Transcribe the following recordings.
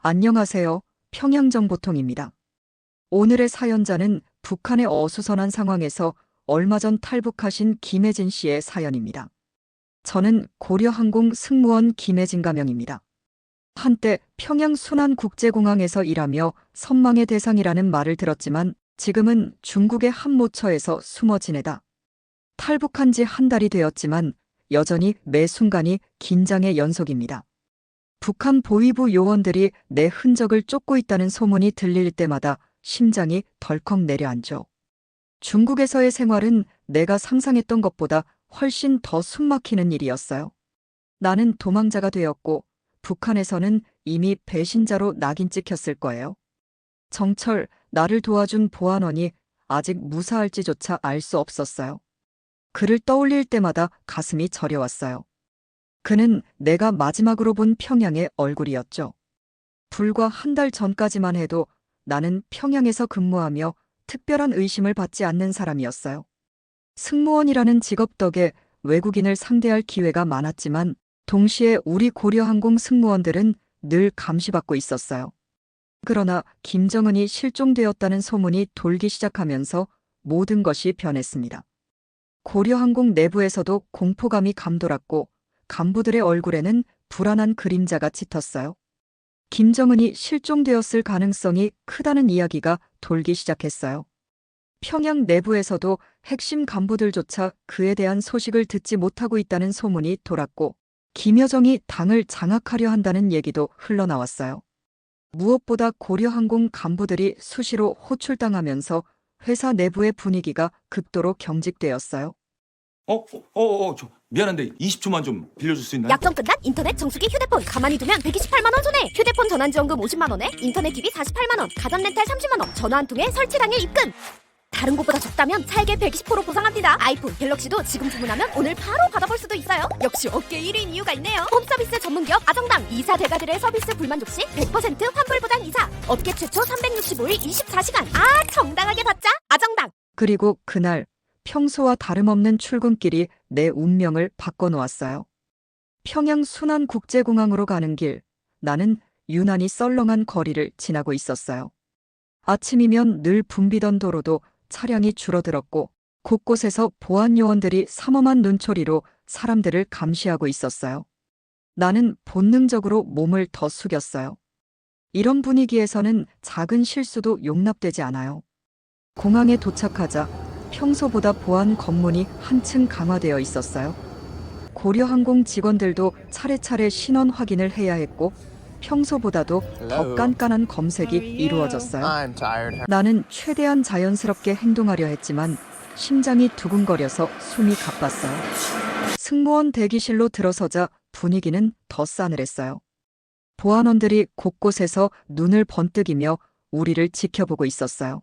안녕하세요. 평양정보통입니다. 오늘의 사연자는 북한의 어수선한 상황에서 얼마 전 탈북하신 김혜진 씨의 사연입니다. 저는 고려항공 승무원 김혜진 가명입니다. 한때 평양 순안국제공항에서 일하며 선망의 대상이라는 말을 들었지만 지금은 중국의 한 모처에서 숨어 지내다 탈북한 지 한 달이 되었지만 여전히 매 순간이 긴장의 연속입니다. 북한 보위부 요원들이 내 흔적을 쫓고 있다는 소문이 들릴 때마다 심장이 덜컥 내려앉죠. 중국에서의 생활은 내가 상상했던 것보다 훨씬 더 숨막히는 일이었어요. 나는 도망자가 되었고 북한에서는 이미 배신자로 낙인 찍혔을 거예요. 정철, 나를 도와준 보안원이 아직 무사할지조차 알 수 없었어요. 그를 떠올릴 때마다 가슴이 저려왔어요. 그는 내가 마지막으로 본 평양의 얼굴이었죠. 불과 한 달 전까지만 해도 나는 평양에서 근무하며 특별한 의심을 받지 않는 사람이었어요. 승무원이라는 직업 덕에 외국인을 상대할 기회가 많았지만 동시에 우리 고려항공 승무원들은 늘 감시받고 있었어요. 그러나 김정은이 실종되었다는 소문이 돌기 시작하면서 모든 것이 변했습니다. 고려항공 내부에서도 공포감이 감돌았고 간부들의 얼굴에는 불안한 그림자가 짙었어요. 김정은이 실종되었을 가능성이 크다는 이야기가 돌기 시작했어요. 평양 내부에서도 핵심 간부들조차 그에 대한 소식을 듣지 못하고 있다는 소문이 돌았고 김여정이 당을 장악하려 한다는 얘기도 흘러나왔어요. 무엇보다 고려항공 간부들이 수시로 호출당하면서 회사 내부의 분위기가 극도로 경직되었어요. 미안한데 20초만 좀 빌려줄 수 있나요? 약정 끝난 인터넷 정수기 휴대폰 가만히 두면 128만 원 손해. 휴대폰 전환지원금 50만 원에 인터넷 기비 48만 원, 가전 렌탈 30만 원, 전화 한 통에 설치 당일 입금. 다른 곳보다 적다면 차액의 120% 보상합니다. 아이폰, 갤럭시도 지금 주문하면 오늘 바로 받아볼 수도 있어요. 역시 업계 1위인 이유가 있네요. 홈서비스 전문기업 아정당. 이사 대가들의 서비스 불만족 시 100% 환불보장 이사. 업계 최초 365일 24시간. 정당하게 받자. 아정당. 그리고 그날 평소와 다름없는 출근길이 내 운명을 바꿔놓았어요. 평양 순안국제공항으로 가는 길, 나는 유난히 썰렁한 거리를 지나고 있었어요. 아침이면 늘 붐비던 도로도 차량이 줄어들었고 곳곳에서 보안 요원들이 삼엄한 눈초리로 사람들을 감시하고 있었어요. 나는 본능적으로 몸을 더 숙였어요. 이런 분위기에서는 작은 실수도 용납되지 않아요. 공항에 도착하자 평소보다 보안 검문이 한층 강화되어 있었어요. 고려항공 직원들도 차례차례 신원 확인을 해야 했고 평소보다도 더 깐깐한 검색이 이루어졌어요. 나는 최대한 자연스럽게 행동하려 했지만 심장이 두근거려서 숨이 가빴어요. 승무원 대기실로 들어서자 분위기는 더 싸늘했어요. 보안원들이 곳곳에서 눈을 번뜩이며 우리를 지켜보고 있었어요.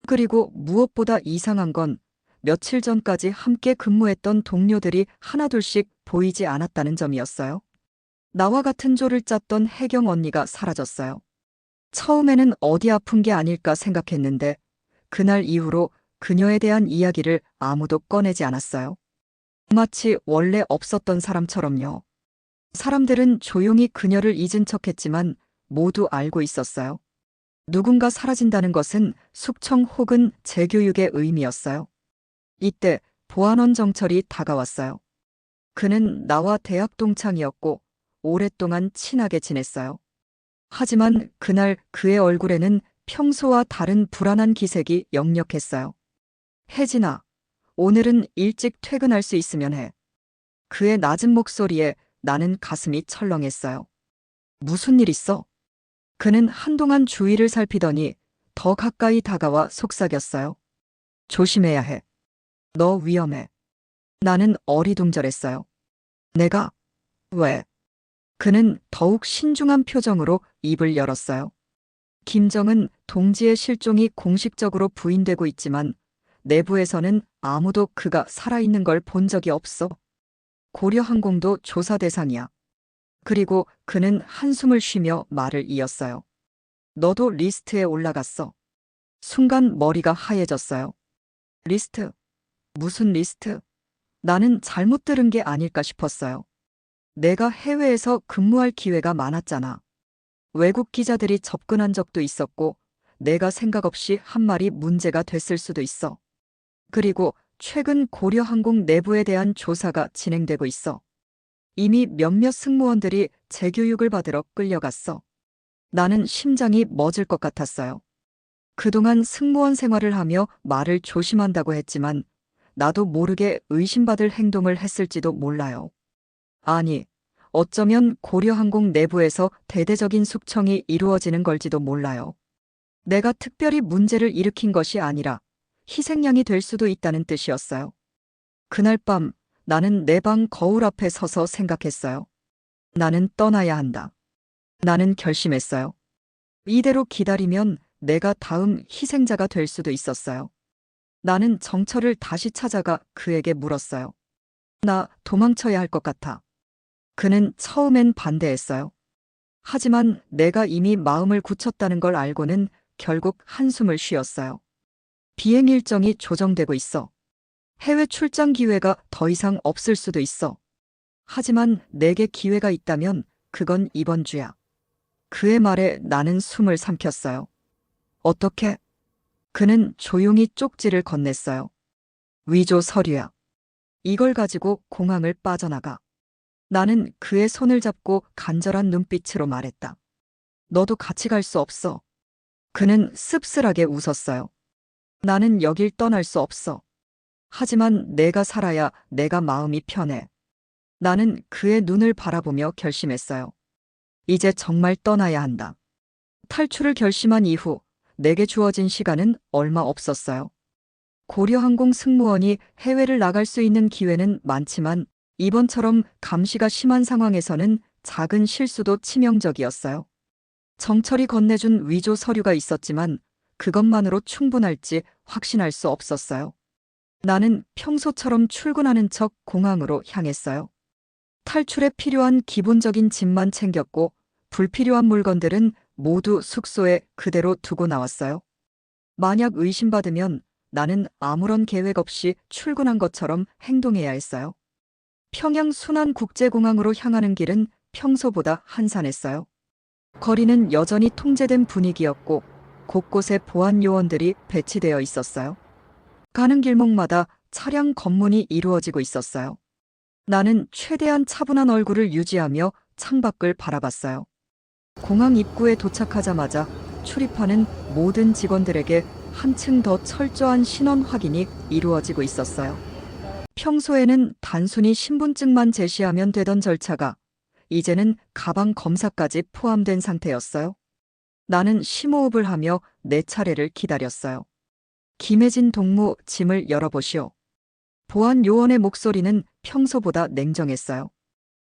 그리고 무엇보다 이상한 건 며칠 전까지 함께 근무했던 동료들이 하나둘씩 보이지 않았다는 점이었어요. 나와 같은 조를 짰던 혜경 언니가 사라졌어요. 처음에는 어디 아픈 게 아닐까 생각했는데 그날 이후로 그녀에 대한 이야기를 아무도 꺼내지 않았어요. 마치 원래 없었던 사람처럼요. 사람들은 조용히 그녀를 잊은 척했지만 모두 알고 있었어요. 누군가 사라진다는 것은 숙청 혹은 재교육의 의미였어요. 이때 보안원 정철이 다가왔어요. 그는 나와 대학 동창이었고 오랫동안 친하게 지냈어요. 하지만 그날 그의 얼굴에는 평소와 다른 불안한 기색이 역력했어요. 혜진아, 오늘은 일찍 퇴근할 수 있으면 해. 그의 낮은 목소리에 나는 가슴이 철렁했어요. 무슨 일 있어? 그는 한동안 주위를 살피더니 더 가까이 다가와 속삭였어요. 조심해야 해. 너 위험해. 나는 어리둥절했어요. 내가? 왜? 그는 더욱 신중한 표정으로 입을 열었어요. 김정은 동지의 실종이 공식적으로 부인되고 있지만 내부에서는 아무도 그가 살아있는 걸 본 적이 없어. 고려항공도 조사 대상이야. 그리고 그는 한숨을 쉬며 말을 이었어요. 너도 리스트에 올라갔어. 순간 머리가 하얘졌어요. 리스트? 무슨 리스트? 나는 잘못 들은 게 아닐까 싶었어요. 내가 해외에서 근무할 기회가 많았잖아. 외국 기자들이 접근한 적도 있었고, 내가 생각 없이 한 말이 문제가 됐을 수도 있어. 그리고 최근 고려항공 내부에 대한 조사가 진행되고 있어. 이미 몇몇 승무원들이 재교육을 받으러 끌려갔어. 나는 심장이 멎을 것 같았어요. 그동안 승무원 생활을 하며 말을 조심한다고 했지만 나도 모르게 의심받을 행동을 했을지도 몰라요. 아니, 어쩌면 고려항공 내부에서 대대적인 숙청이 이루어지는 걸지도 몰라요. 내가 특별히 문제를 일으킨 것이 아니라 희생양이 될 수도 있다는 뜻이었어요. 그날 밤 나는 내 방 거울 앞에 서서 생각했어요. 나는 떠나야 한다. 나는 결심했어요. 이대로 기다리면 내가 다음 희생자가 될 수도 있었어요. 나는 정철을 다시 찾아가 그에게 물었어요. 나 도망쳐야 할 것 같아. 그는 처음엔 반대했어요. 하지만 내가 이미 마음을 굳혔다는 걸 알고는 결국 한숨을 쉬었어요. 비행 일정이 조정되고 있어. 해외 출장 기회가 더 이상 없을 수도 있어. 하지만 내게 기회가 있다면 그건 이번 주야. 그의 말에 나는 숨을 삼켰어요. 어떻게? 그는 조용히 쪽지를 건넸어요. 위조 서류야. 이걸 가지고 공항을 빠져나가. 나는 그의 손을 잡고 간절한 눈빛으로 말했다. 너도 같이 갈 수 없어. 그는 씁쓸하게 웃었어요. 나는 여길 떠날 수 없어. 하지만 내가 살아야 내가 마음이 편해. 나는 그의 눈을 바라보며 결심했어요. 이제 정말 떠나야 한다. 탈출을 결심한 이후 내게 주어진 시간은 얼마 없었어요. 고려항공 승무원이 해외를 나갈 수 있는 기회는 많지만 이번처럼 감시가 심한 상황에서는 작은 실수도 치명적이었어요. 정철이 건네준 위조 서류가 있었지만 그것만으로 충분할지 확신할 수 없었어요. 나는 평소처럼 출근하는 척 공항으로 향했어요. 탈출에 필요한 기본적인 짐만 챙겼고 불필요한 물건들은 모두 숙소에 그대로 두고 나왔어요. 만약 의심받으면 나는 아무런 계획 없이 출근한 것처럼 행동해야 했어요. 평양 순안국제공항으로 향하는 길은 평소보다 한산했어요. 거리는 여전히 통제된 분위기였고 곳곳에 보안 요원들이 배치되어 있었어요. 가는 길목마다 차량 검문이 이루어지고 있었어요. 나는 최대한 차분한 얼굴을 유지하며 창밖을 바라봤어요. 공항 입구에 도착하자마자 출입하는 모든 직원들에게 한층 더 철저한 신원 확인이 이루어지고 있었어요. 평소에는 단순히 신분증만 제시하면 되던 절차가 이제는 가방 검사까지 포함된 상태였어요. 나는 심호흡을 하며 내 차례를 기다렸어요. 김혜진 동무, 짐을 열어보시오. 보안 요원의 목소리는 평소보다 냉정했어요.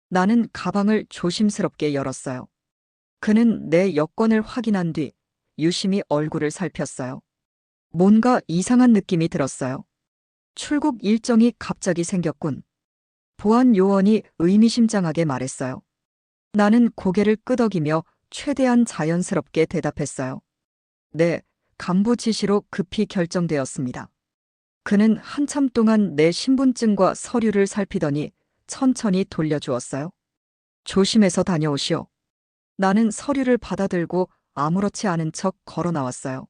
나는 가방을 조심스럽게 열었어요. 그는 내 여권을 확인한 뒤 유심히 얼굴을 살폈어요. 뭔가 이상한 느낌이 들었어요. 출국 일정이 갑자기 생겼군. 보안 요원이 의미심장하게 말했어요. 나는 고개를 끄덕이며 최대한 자연스럽게 대답했어요. 네, 간부 지시로 급히 결정되었습니다. 그는 한참 동안 내 신분증과 서류를 살피더니 천천히 돌려주었어요. 조심해서 다녀오시오. 나는 서류를 받아들고 아무렇지 않은 척 걸어 나왔어요.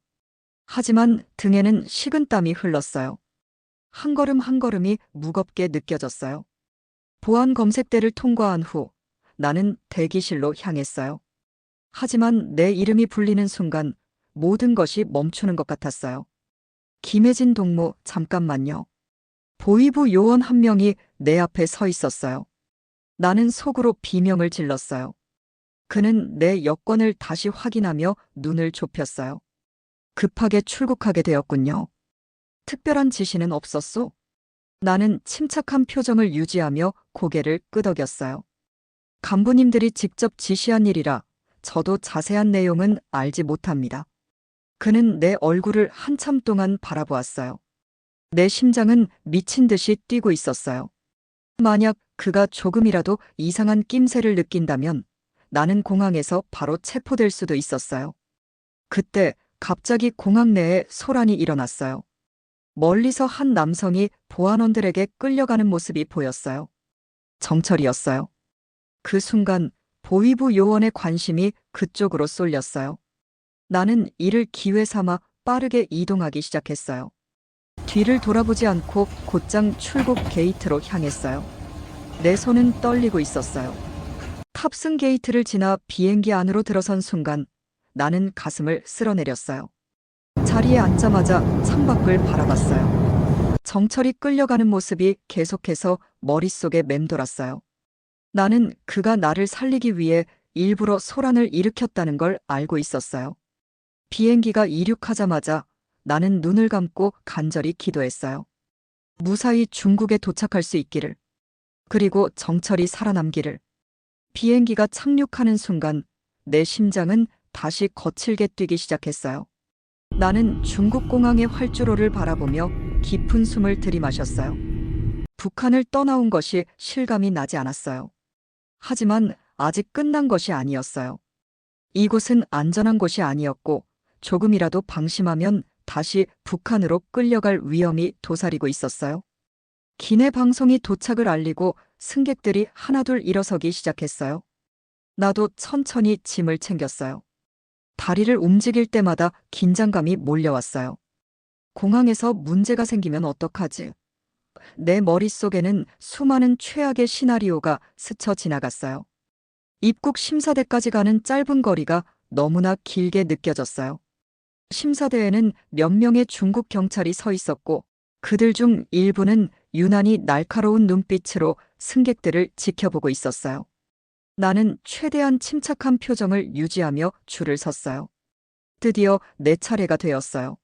하지만 등에는 식은땀이 흘렀어요. 한 걸음 한 걸음이 무겁게 느껴졌어요. 보안 검색대를 통과한 후 나는 대기실로 향했어요. 하지만 내 이름이 불리는 순간 모든 것이 멈추는 것 같았어요. 김혜진 동무, 잠깐만요. 보위부 요원 한 명이 내 앞에 서 있었어요. 나는 속으로 비명을 질렀어요. 그는 내 여권을 다시 확인하며 눈을 좁혔어요. 급하게 출국하게 되었군요. 특별한 지시는 없었소? 나는 침착한 표정을 유지하며 고개를 끄덕였어요. 간부님들이 직접 지시한 일이라 저도 자세한 내용은 알지 못합니다. 그는 내 얼굴을 한참 동안 바라보았어요. 내 심장은 미친 듯이 뛰고 있었어요. 만약 그가 조금이라도 이상한 낌새를 느낀다면 나는 공항에서 바로 체포될 수도 있었어요. 그때 갑자기 공항 내에 소란이 일어났어요. 멀리서 한 남성이 보안원들에게 끌려가는 모습이 보였어요. 정철이었어요. 그 순간 보위부 요원의 관심이 그쪽으로 쏠렸어요. 나는 이를 기회 삼아 빠르게 이동하기 시작했어요. 뒤를 돌아보지 않고 곧장 출국 게이트로 향했어요. 내 손은 떨리고 있었어요. 탑승 게이트를 지나 비행기 안으로 들어선 순간 나는 가슴을 쓸어내렸어요. 자리에 앉자마자 창밖을 바라봤어요. 정철이 끌려가는 모습이 계속해서 머릿속에 맴돌았어요. 나는 그가 나를 살리기 위해 일부러 소란을 일으켰다는 걸 알고 있었어요. 비행기가 이륙하자마자 나는 눈을 감고 간절히 기도했어요. 무사히 중국에 도착할 수 있기를. 그리고 정철이 살아남기를. 비행기가 착륙하는 순간 내 심장은 다시 거칠게 뛰기 시작했어요. 나는 중국 공항의 활주로를 바라보며 깊은 숨을 들이마셨어요. 북한을 떠나온 것이 실감이 나지 않았어요. 하지만 아직 끝난 것이 아니었어요. 이곳은 안전한 곳이 아니었고 조금이라도 방심하면 다시 북한으로 끌려갈 위험이 도사리고 있었어요. 기내 방송이 도착을 알리고 승객들이 하나둘 일어서기 시작했어요. 나도 천천히 짐을 챙겼어요. 다리를 움직일 때마다 긴장감이 몰려왔어요. 공항에서 문제가 생기면 어떡하지? 내 머릿속에는 수많은 최악의 시나리오가 스쳐 지나갔어요. 입국 심사대까지 가는 짧은 거리가 너무나 길게 느껴졌어요. 심사대에는 몇 명의 중국 경찰이 서 있었고 그들 중 일부는 유난히 날카로운 눈빛으로 승객들을 지켜보고 있었어요. 나는 최대한 침착한 표정을 유지하며 줄을 섰어요. 드디어 내 차례가 되었어요.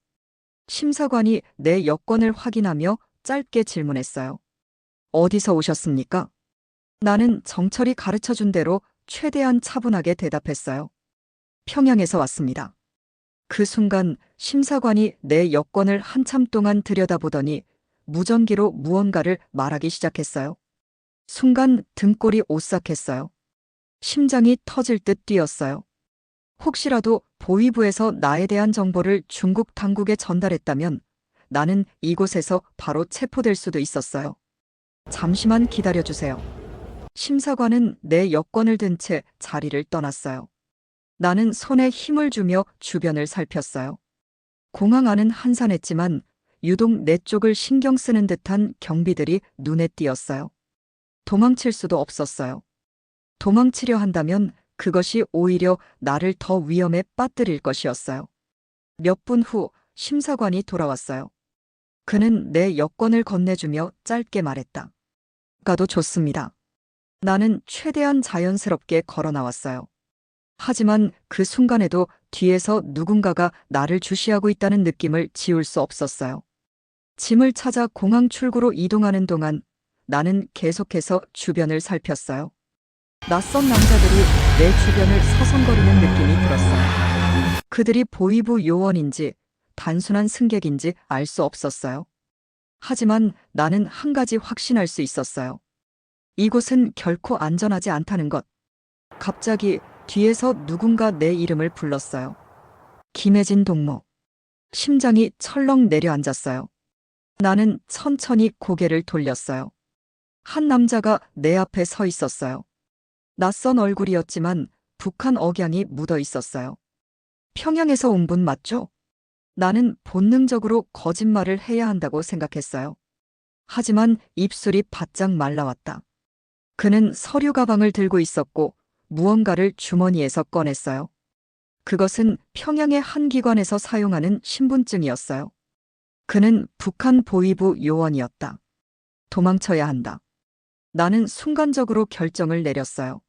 심사관이 내 여권을 확인하며 짧게 질문했어요. 어디서 오셨습니까? 나는 정철이 가르쳐준 대로 최대한 차분하게 대답했어요. 평양에서 왔습니다. 그 순간 심사관이 내 여권을 한참 동안 들여다보더니 무전기로 무언가를 말하기 시작했어요. 순간 등골이 오싹했어요. 심장이 터질 듯 뛰었어요. 혹시라도 보위부에서 나에 대한 정보를 중국 당국에 전달했다면 나는 이곳에서 바로 체포될 수도 있었어요. 잠시만 기다려주세요. 심사관은 내 여권을 든 채 자리를 떠났어요. 나는 손에 힘을 주며 주변을 살폈어요. 공항 안은 한산했지만 유독 내 쪽을 신경 쓰는 듯한 경비들이 눈에 띄었어요. 도망칠 수도 없었어요. 도망치려 한다면 그것이 오히려 나를 더 위험에 빠뜨릴 것이었어요. 몇 분 후 심사관이 돌아왔어요. 그는 내 여권을 건네주며 짧게 말했다. 가도 좋습니다. 나는 최대한 자연스럽게 걸어 나왔어요. 하지만 그 순간에도 뒤에서 누군가가 나를 주시하고 있다는 느낌을 지울 수 없었어요. 짐을 찾아 공항 출구로 이동하는 동안 나는 계속해서 주변을 살폈어요. 낯선 남자들이 내 주변을 서성거리는 느낌이 들었어요. 그들이 보위부 요원인지 단순한 승객인지 알 수 없었어요. 하지만 나는 한 가지 확신할 수 있었어요. 이곳은 결코 안전하지 않다는 것. 갑자기 뒤에서 누군가 내 이름을 불렀어요. 김혜진 동무. 심장이 철렁 내려앉았어요. 나는 천천히 고개를 돌렸어요. 한 남자가 내 앞에 서 있었어요. 낯선 얼굴이었지만 북한 억양이 묻어 있었어요. 평양에서 온 분 맞죠? 나는 본능적으로 거짓말을 해야 한다고 생각했어요. 하지만 입술이 바짝 말라왔다. 그는 서류 가방을 들고 있었고 무언가를 주머니에서 꺼냈어요. 그것은 평양의 한 기관에서 사용하는 신분증이었어요. 그는 북한 보위부 요원이었다. 도망쳐야 한다. 나는 순간적으로 결정을 내렸어요.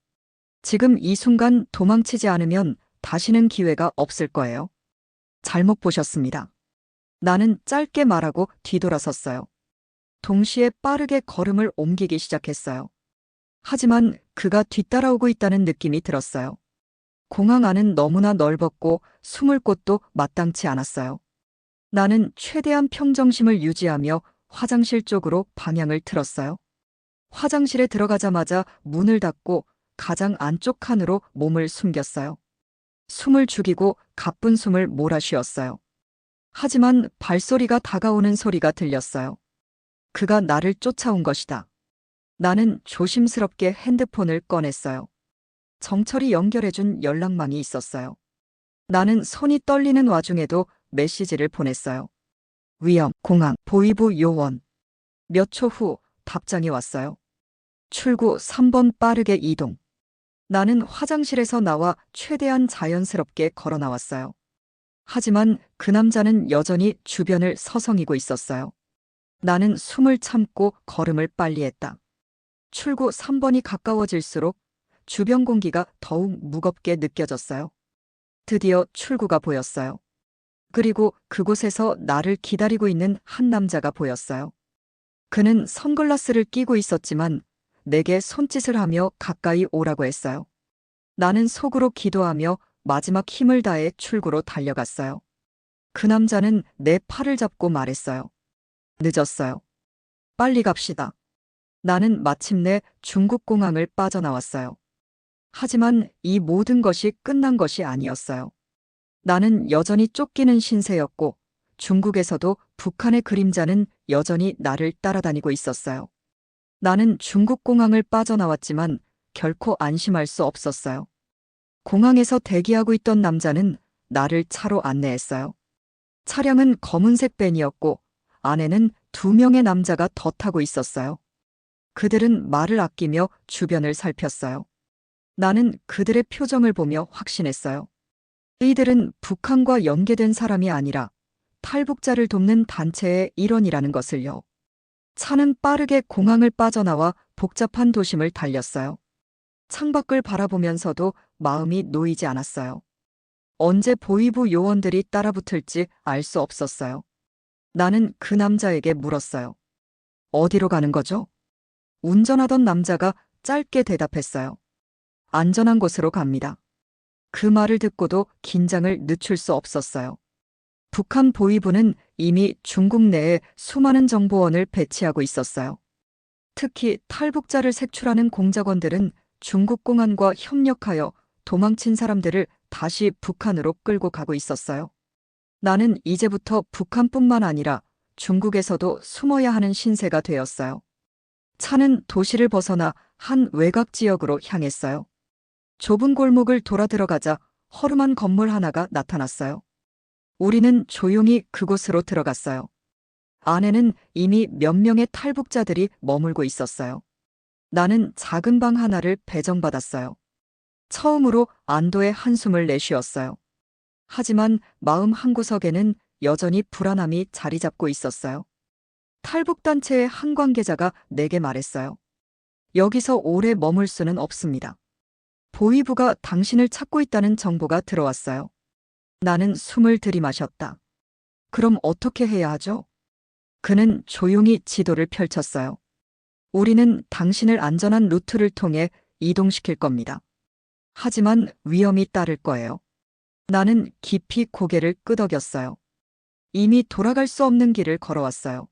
지금 이 순간 도망치지 않으면 다시는 기회가 없을 거예요. 잘못 보셨습니다. 나는 짧게 말하고 뒤돌아섰어요. 동시에 빠르게 걸음을 옮기기 시작했어요. 하지만 그가 뒤따라오고 있다는 느낌이 들었어요. 공항 안은 너무나 넓었고 숨을 곳도 마땅치 않았어요. 나는 최대한 평정심을 유지하며 화장실 쪽으로 방향을 틀었어요. 화장실에 들어가자마자 문을 닫고 가장 안쪽 칸으로 몸을 숨겼어요. 숨을 죽이고 가쁜 숨을 몰아쉬었어요. 하지만 발소리가 다가오는 소리가 들렸어요. 그가 나를 쫓아온 것이다. 나는 조심스럽게 핸드폰을 꺼냈어요. 정철이 연결해준 연락망이 있었어요. 나는 손이 떨리는 와중에도 메시지를 보냈어요. 위험, 공항, 보이부 요원. 몇 초 후 답장이 왔어요. 출구 3번 빠르게 이동. 나는 화장실에서 나와 최대한 자연스럽게 걸어 나왔어요. 하지만 그 남자는 여전히 주변을 서성이고 있었어요. 나는 숨을 참고 걸음을 빨리 했다. 출구 3번이 가까워질수록 주변 공기가 더욱 무겁게 느껴졌어요. 드디어 출구가 보였어요. 그리고 그곳에서 나를 기다리고 있는 한 남자가 보였어요. 그는 선글라스를 끼고 있었지만 내게 손짓을 하며 가까이 오라고 했어요. 나는 속으로 기도하며 마지막 힘을 다해 출구로 달려갔어요. 그 남자는 내 팔을 잡고 말했어요. 늦었어요. 빨리 갑시다. 나는 마침내 중국 공항을 빠져나왔어요. 하지만 이 모든 것이 끝난 것이 아니었어요. 나는 여전히 쫓기는 신세였고 중국에서도 북한의 그림자는 여전히 나를 따라다니고 있었어요. 나는 중국 공항을 빠져나왔지만 결코 안심할 수 없었어요. 공항에서 대기하고 있던 남자는 나를 차로 안내했어요. 차량은 검은색 밴이었고 안에는 2명의 남자가 더 타고 있었어요. 그들은 말을 아끼며 주변을 살폈어요. 나는 그들의 표정을 보며 확신했어요. 이들은 북한과 연계된 사람이 아니라 탈북자를 돕는 단체의 일원이라는 것을요. 차는 빠르게 공항을 빠져나와 복잡한 도심을 달렸어요. 창밖을 바라보면서도 마음이 놓이지 않았어요. 언제 보위부 요원들이 따라붙을지 알 수 없었어요. 나는 그 남자에게 물었어요. 어디로 가는 거죠? 운전하던 남자가 짧게 대답했어요. 안전한 곳으로 갑니다. 그 말을 듣고도 긴장을 늦출 수 없었어요. 북한 보위부는 이미 중국 내에 수많은 정보원을 배치하고 있었어요. 특히 탈북자를 색출하는 공작원들은 중국 공안과 협력하여 도망친 사람들을 다시 북한으로 끌고 가고 있었어요. 나는 이제부터 북한뿐만 아니라 중국에서도 숨어야 하는 신세가 되었어요. 차는 도시를 벗어나 한 외곽 지역으로 향했어요. 좁은 골목을 돌아 들어가자 허름한 건물 하나가 나타났어요. 우리는 조용히 그곳으로 들어갔어요. 안에는 이미 몇 명의 탈북자들이 머물고 있었어요. 나는 작은 방 하나를 배정받았어요. 처음으로 안도의 한숨을 내쉬었어요. 하지만 마음 한구석에는 여전히 불안함이 자리 잡고 있었어요. 탈북단체의 한 관계자가 내게 말했어요. 여기서 오래 머물 수는 없습니다. 보위부가 당신을 찾고 있다는 정보가 들어왔어요. 나는 숨을 들이마셨다. 그럼 어떻게 해야 하죠? 그는 조용히 지도를 펼쳤어요. 우리는 당신을 안전한 루트를 통해 이동시킬 겁니다. 하지만 위험이 따를 거예요. 나는 깊이 고개를 끄덕였어요. 이미 돌아갈 수 없는 길을 걸어왔어요.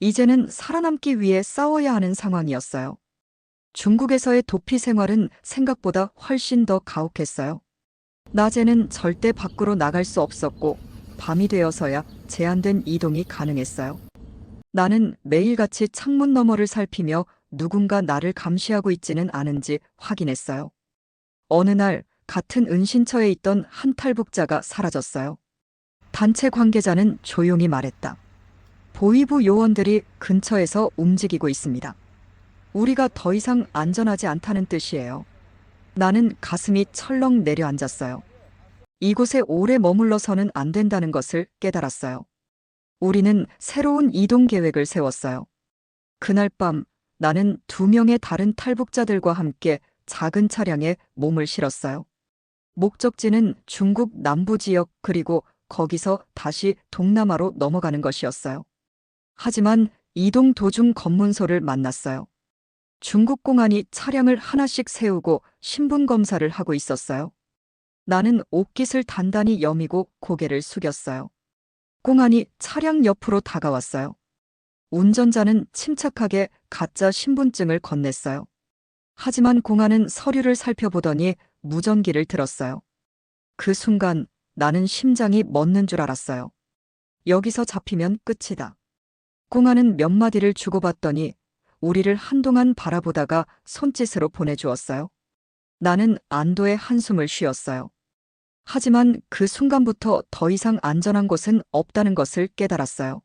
이제는 살아남기 위해 싸워야 하는 상황이었어요. 중국에서의 도피 생활은 생각보다 훨씬 더 가혹했어요. 낮에는 절대 밖으로 나갈 수 없었고 밤이 되어서야 제한된 이동이 가능했어요. 나는 매일같이 창문 너머를 살피며 누군가 나를 감시하고 있지는 않은지 확인했어요. 어느 날 같은 은신처에 있던 한 탈북자가 사라졌어요. 단체 관계자는 조용히 말했다. 보위부 요원들이 근처에서 움직이고 있습니다. 우리가 더 이상 안전하지 않다는 뜻이에요. 나는 가슴이 철렁 내려앉았어요. 이곳에 오래 머물러서는 안 된다는 것을 깨달았어요. 우리는 새로운 이동 계획을 세웠어요. 그날 밤 나는 2명의 다른 탈북자들과 함께 작은 차량에 몸을 실었어요. 목적지는 중국 남부 지역 그리고 거기서 다시 동남아로 넘어가는 것이었어요. 하지만 이동 도중 검문소를 만났어요. 중국 공안이 차량을 하나씩 세우고 신분 검사를 하고 있었어요. 나는 옷깃을 단단히 여미고 고개를 숙였어요. 공안이 차량 옆으로 다가왔어요. 운전자는 침착하게 가짜 신분증을 건넸어요. 하지만 공안은 서류를 살펴보더니 무전기를 들었어요. 그 순간 나는 심장이 멎는 줄 알았어요. 여기서 잡히면 끝이다. 공안은 몇 마디를 주고받더니 우리를 한동안 바라보다가 손짓으로 보내주었어요. 나는 안도의 한숨을 쉬었어요. 하지만 그 순간부터 더 이상 안전한 곳은 없다는 것을 깨달았어요.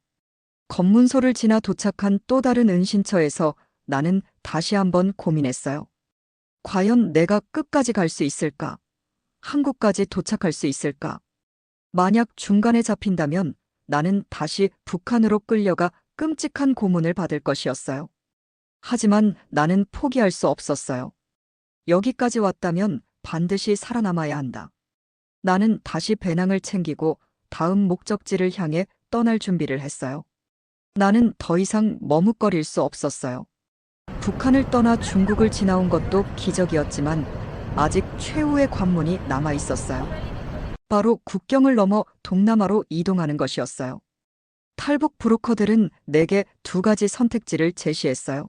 검문소를 지나 도착한 또 다른 은신처에서 나는 다시 한번 고민했어요. 과연 내가 끝까지 갈 수 있을까? 한국까지 도착할 수 있을까? 만약 중간에 잡힌다면 나는 다시 북한으로 끌려가 끔찍한 고문을 받을 것이었어요. 하지만 나는 포기할 수 없었어요. 여기까지 왔다면 반드시 살아남아야 한다. 나는 다시 배낭을 챙기고 다음 목적지를 향해 떠날 준비를 했어요. 나는 더 이상 머뭇거릴 수 없었어요. 북한을 떠나 중국을 지나온 것도 기적이었지만 아직 최후의 관문이 남아 있었어요. 바로 국경을 넘어 동남아로 이동하는 것이었어요. 탈북 브로커들은 내게 두 가지 선택지를 제시했어요.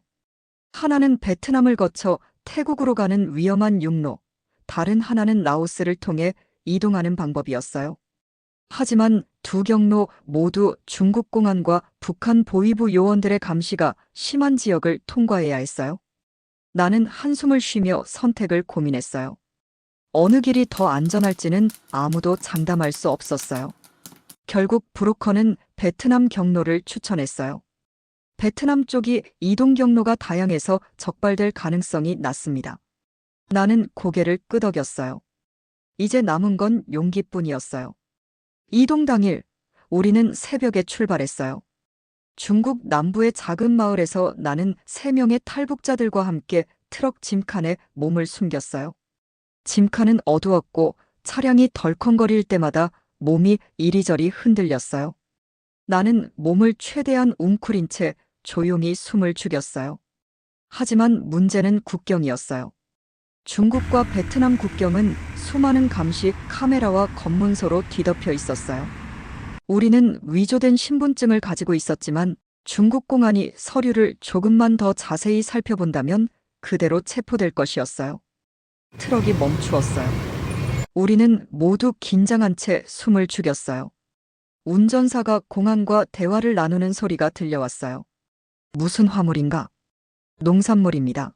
하나는 베트남을 거쳐 태국으로 가는 위험한 육로, 다른 하나는 라오스를 통해 이동하는 방법이었어요. 하지만 두 경로 모두 중국 공안과 북한 보위부 요원들의 감시가 심한 지역을 통과해야 했어요. 나는 한숨을 쉬며 선택을 고민했어요. 어느 길이 더 안전할지는 아무도 장담할 수 없었어요. 결국 브로커는 베트남 경로를 추천했어요. 베트남 쪽이 이동 경로가 다양해서 적발될 가능성이 낮습니다. 나는 고개를 끄덕였어요. 이제 남은 건 용기뿐이었어요. 이동 당일, 우리는 새벽에 출발했어요. 중국 남부의 작은 마을에서 나는 3명의 탈북자들과 함께 트럭 짐칸에 몸을 숨겼어요. 짐칸은 어두웠고 차량이 덜컹거릴 때마다 몸이 이리저리 흔들렸어요. 나는 몸을 최대한 웅크린 채 조용히 숨을 죽였어요. 하지만 문제는 국경이었어요. 중국과 베트남 국경은 수많은 감시 카메라와 검문소로 뒤덮여 있었어요. 우리는 위조된 신분증을 가지고 있었지만 중국 공안이 서류를 조금만 더 자세히 살펴본다면 그대로 체포될 것이었어요. 트럭이 멈추었어요. 우리는 모두 긴장한 채 숨을 죽였어요. 운전사가 공안과 대화를 나누는 소리가 들려왔어요. 무슨 화물인가? 농산물입니다.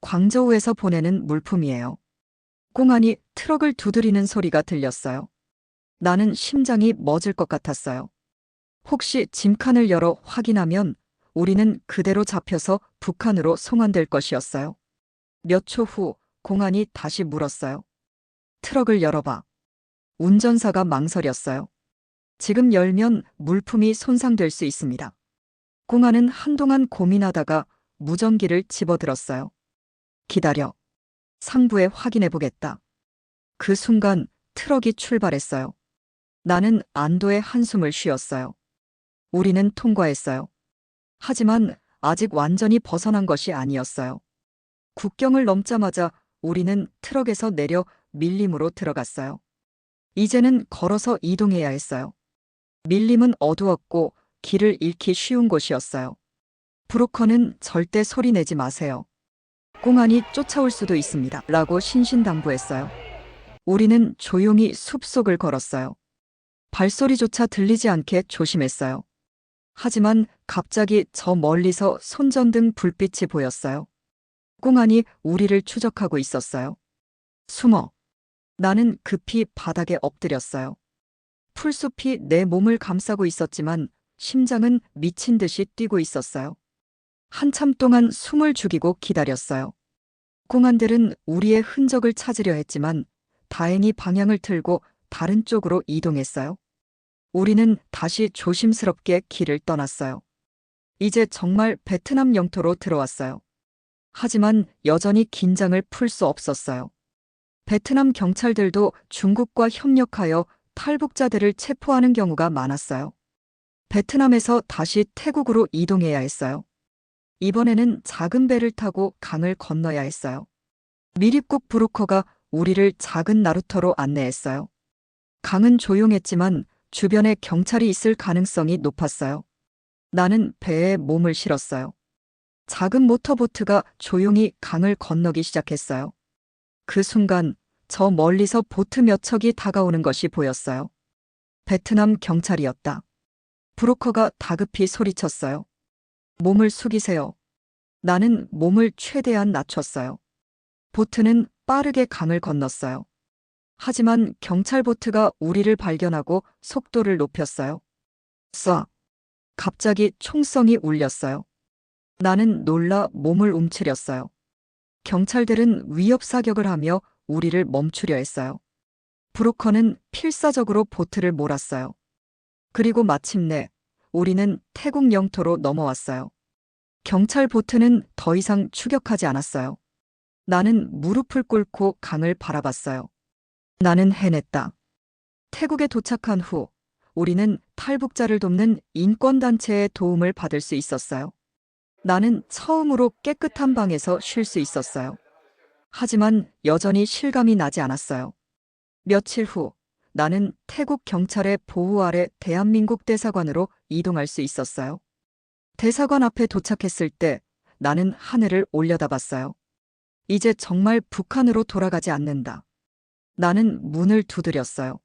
광저우에서 보내는 물품이에요. 공안이 트럭을 두드리는 소리가 들렸어요. 나는 심장이 멎을 것 같았어요. 혹시 짐칸을 열어 확인하면 우리는 그대로 잡혀서 북한으로 송환될 것이었어요. 몇 초 후 공안이 다시 물었어요. 트럭을 열어봐. 운전사가 망설였어요. 지금 열면 물품이 손상될 수 있습니다. 공안은 한동안 고민하다가 무전기를 집어들었어요. 기다려. 상부에 확인해보겠다. 그 순간 트럭이 출발했어요. 나는 안도의 한숨을 쉬었어요. 우리는 통과했어요. 하지만 아직 완전히 벗어난 것이 아니었어요. 국경을 넘자마자 우리는 트럭에서 내려 밀림으로 들어갔어요. 이제는 걸어서 이동해야 했어요. 밀림은 어두웠고 길을 잃기 쉬운 곳이었어요. 브로커는 절대 소리 내지 마세요. 공안이 쫓아올 수도 있습니다. 라고 신신당부했어요. 우리는 조용히 숲속을 걸었어요. 발소리조차 들리지 않게 조심했어요. 하지만 갑자기 저 멀리서 손전등 불빛이 보였어요. 공안이 우리를 추적하고 있었어요. 숨어. 나는 급히 바닥에 엎드렸어요. 풀숲이 내 몸을 감싸고 있었지만 심장은 미친 듯이 뛰고 있었어요. 한참 동안 숨을 죽이고 기다렸어요. 공안들은 우리의 흔적을 찾으려 했지만 다행히 방향을 틀고 다른 쪽으로 이동했어요. 우리는 다시 조심스럽게 길을 떠났어요. 이제 정말 베트남 영토로 들어왔어요. 하지만 여전히 긴장을 풀 수 없었어요. 베트남 경찰들도 중국과 협력하여 탈북자들을 체포하는 경우가 많았어요. 베트남에서 다시 태국으로 이동해야 했어요. 이번에는 작은 배를 타고 강을 건너야 했어요. 미립국 브로커가 우리를 작은 나루터로 안내했어요. 강은 조용했지만 주변에 경찰이 있을 가능성이 높았어요. 나는 배에 몸을 실었어요. 작은 모터보트가 조용히 강을 건너기 시작했어요. 그 순간 저 멀리서 보트 몇 척이 다가오는 것이 보였어요. 베트남 경찰이었다. 브로커가 다급히 소리쳤어요. 몸을 숙이세요. 나는 몸을 최대한 낮췄어요. 보트는 빠르게 강을 건넜어요. 하지만 경찰 보트가 우리를 발견하고 속도를 높였어요. 쏴! 갑자기 총성이 울렸어요. 나는 놀라 몸을 움츠렸어요. 경찰들은 위협 사격을 하며 우리를 멈추려 했어요. 브로커는 필사적으로 보트를 몰았어요. 그리고 마침내 우리는 태국 영토로 넘어왔어요. 경찰 보트는 더 이상 추격하지 않았어요. 나는 무릎을 꿇고 강을 바라봤어요. 나는 해냈다. 태국에 도착한 후 우리는 탈북자를 돕는 인권단체의 도움을 받을 수 있었어요. 나는 처음으로 깨끗한 방에서 쉴 수 있었어요. 하지만 여전히 실감이 나지 않았어요. 며칠 후 나는 태국 경찰의 보호 아래 대한민국 대사관으로 이동할 수 있었어요. 대사관 앞에 도착했을 때 나는 하늘을 올려다봤어요. 이제 정말 북한으로 돌아가지 않는다. 나는 문을 두드렸어요.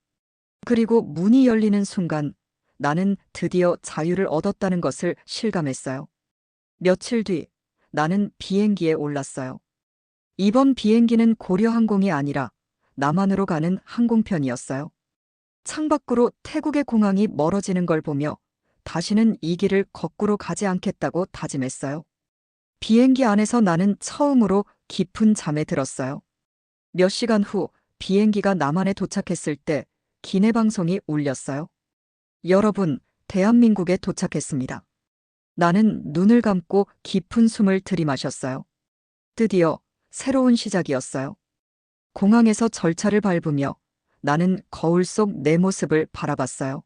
그리고 문이 열리는 순간 나는 드디어 자유를 얻었다는 것을 실감했어요. 며칠 뒤 나는 비행기에 올랐어요. 이번 비행기는 고려항공이 아니라 남한으로 가는 항공편이었어요. 창밖으로 태국의 공항이 멀어지는 걸 보며 다시는 이 길을 거꾸로 가지 않겠다고 다짐했어요. 비행기 안에서 나는 처음으로 깊은 잠에 들었어요. 몇 시간 후 비행기가 남한에 도착했을 때 기내방송이 울렸어요. 여러분, 대한민국에 도착했습니다. 나는 눈을 감고 깊은 숨을 들이마셨어요. 드디어 새로운 시작이었어요. 공항에서 절차를 밟으며 나는 거울 속 내 모습을 바라봤어요.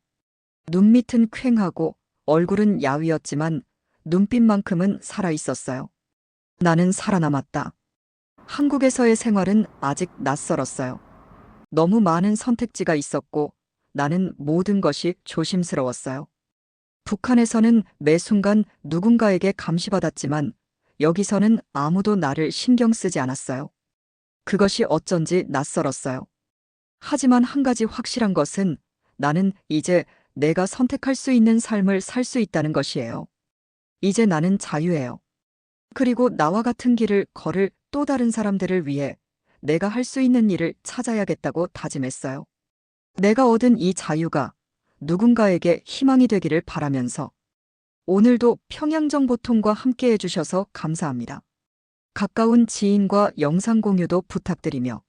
눈밑은 퀭하고 얼굴은 야위었지만 눈빛만큼은 살아있었어요. 나는 살아남았다. 한국에서의 생활은 아직 낯설었어요. 너무 많은 선택지가 있었고 나는 모든 것이 조심스러웠어요. 북한에서는 매 순간 누군가에게 감시받았지만 여기서는 아무도 나를 신경 쓰지 않았어요. 그것이 어쩐지 낯설었어요. 하지만 한 가지 확실한 것은 나는 이제 내가 선택할 수 있는 삶을 살 수 있다는 것이에요. 이제 나는 자유예요. 그리고 나와 같은 길을 걸을 또 다른 사람들을 위해 내가 할 수 있는 일을 찾아야겠다고 다짐했어요. 내가 얻은 이 자유가 누군가에게 희망이 되기를 바라면서 오늘도 평양정보통과 함께 해주셔서 감사합니다. 가까운 지인과 영상 공유도 부탁드리며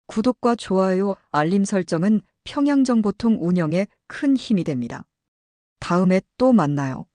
구독과 좋아요, 알림 설정은 평양정보통 운영에 큰 힘이 됩니다. 다음에 또 만나요.